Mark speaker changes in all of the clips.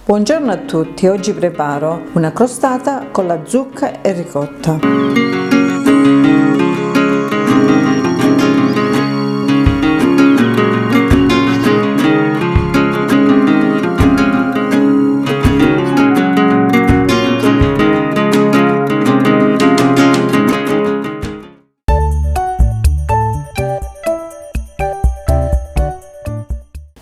Speaker 1: Buongiorno a tutti, oggi preparo una crostata con la zucca e ricotta.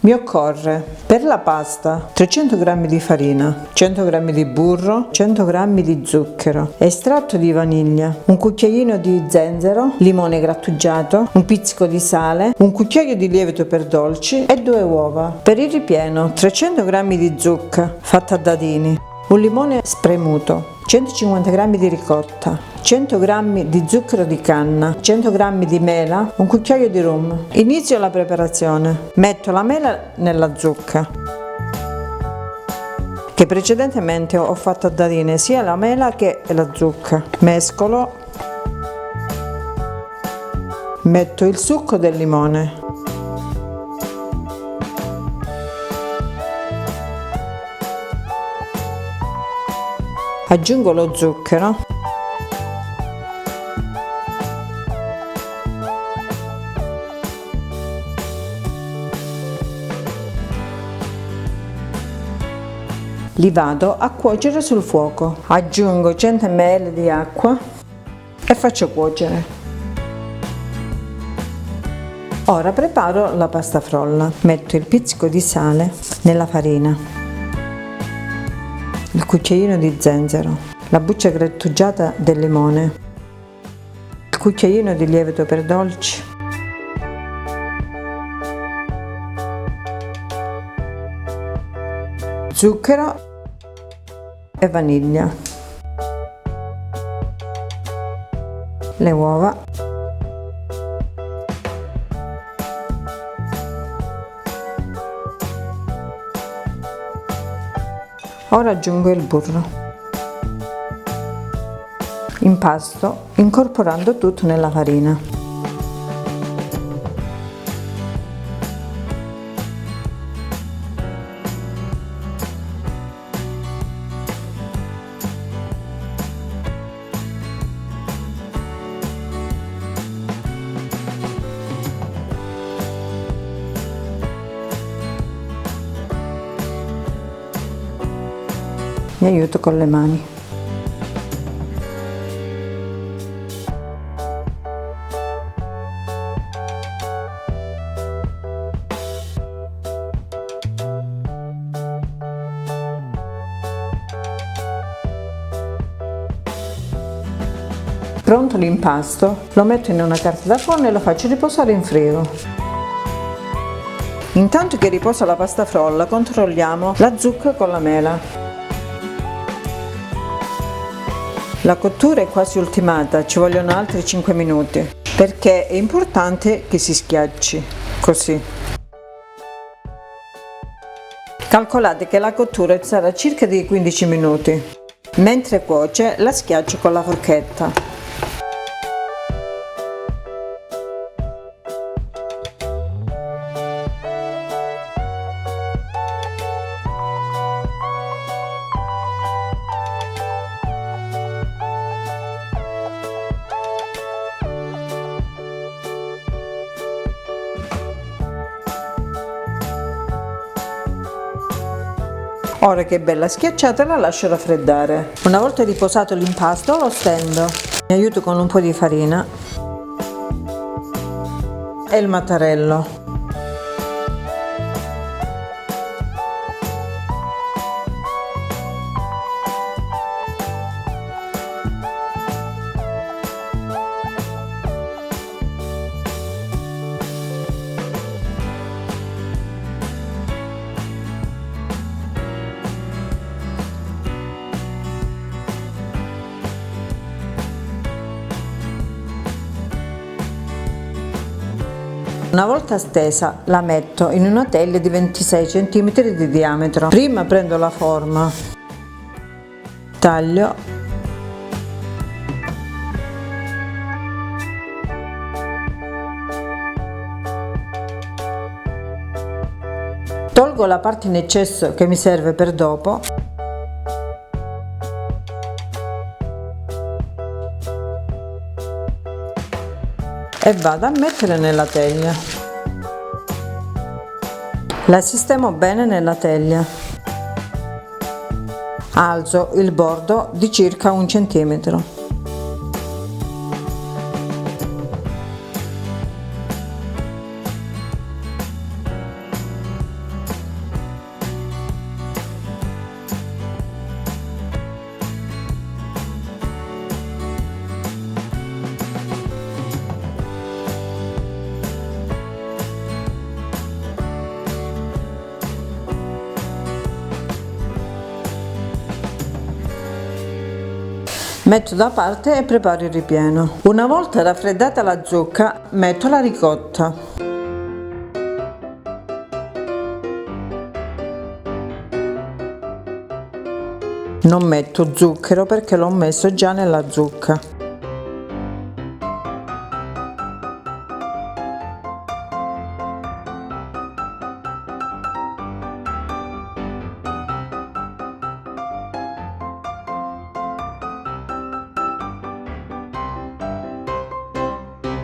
Speaker 1: Mi occorre per la pasta 300 g di farina, 100 g di burro, 100 g di zucchero, estratto di vaniglia, un cucchiaino di zenzero, limone grattugiato, un pizzico di sale, un cucchiaio di lievito per dolci e 2 uova. Per il ripieno 300 g di zucca fatta a dadini, un limone spremuto, 150 g di ricotta, 100 g di zucchero di canna, 100 g di mela, un cucchiaio di rum. Inizio la preparazione. Metto la mela nella zucca, che precedentemente ho fatto a dadine, sia la mela che la zucca. Mescolo. Metto il succo del limone. Aggiungo lo zucchero, li vado a cuocere sul fuoco. Aggiungo 100 ml di acqua e faccio cuocere. Ora preparo la pasta frolla. Metto il pizzico di sale nella farina, il cucchiaino di zenzero, la buccia grattugiata del limone, il cucchiaino di lievito per dolci, zucchero e vaniglia, le uova, ora aggiungo il burro. Impasto incorporando tutto nella farina. Mi aiuto con le mani. Pronto l'impasto, lo metto in una carta da forno e lo faccio riposare in frigo. Intanto che riposa la pasta frolla, controlliamo la zucca con la mela. La cottura è quasi ultimata, ci vogliono altri 5 minuti, perché è importante che si schiacci, così. Calcolate che la cottura sarà circa di 15 minuti. Mentre cuoce la schiaccio con la forchetta. Ora che è bella schiacciata la lascio raffreddare. Una volta riposato l'impasto lo stendo. Mi aiuto con un po' di farina e il mattarello. Una volta stesa la metto in una teglia di 26 cm di diametro. Prima prendo la forma, taglio, tolgo la parte in eccesso che mi serve per dopo e vado a mettere nella teglia. La sistemo bene nella teglia. Alzo il bordo di circa 1 centimetro. Metto da parte e preparo il ripieno. Una volta raffreddata la zucca, metto la ricotta. Non metto zucchero perché l'ho messo già nella zucca.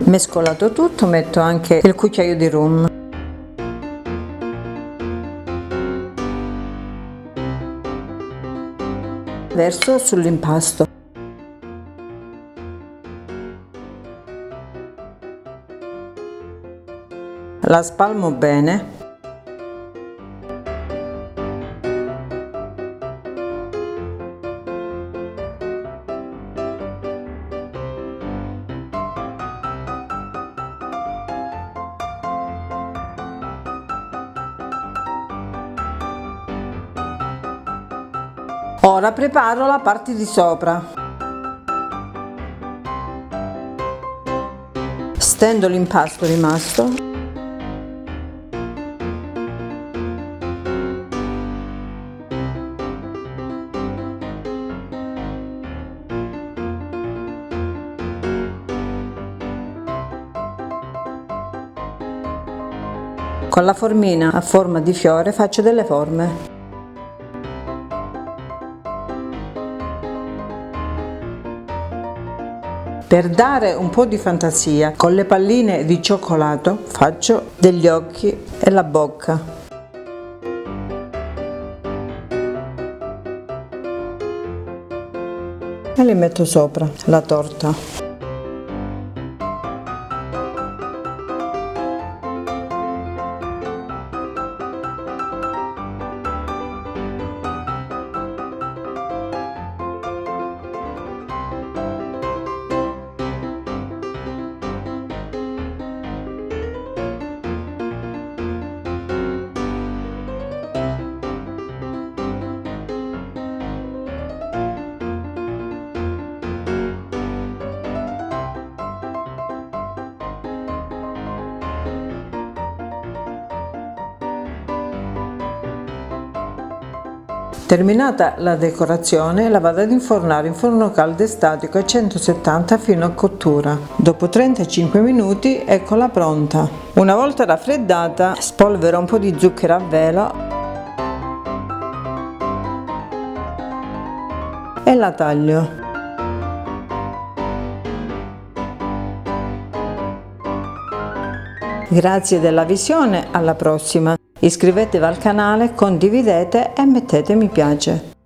Speaker 1: Mescolato tutto, metto anche il cucchiaio di rum. Verso sull'impasto. La spalmo bene. Ora preparo la parte di sopra. Stendo l'impasto rimasto. Con la formina a forma di fiore faccio delle forme. Per dare un po' di fantasia, con le palline di cioccolato faccio degli occhi e la bocca. E li metto sopra la torta. Terminata la decorazione, la vado ad infornare in forno caldo e statico a 170 fino a cottura. Dopo 35 minuti eccola pronta. Una volta raffreddata, spolvero un po' di zucchero a velo e la taglio. Grazie della visione, alla prossima! Iscrivetevi al canale, condividete e mettete mi piace.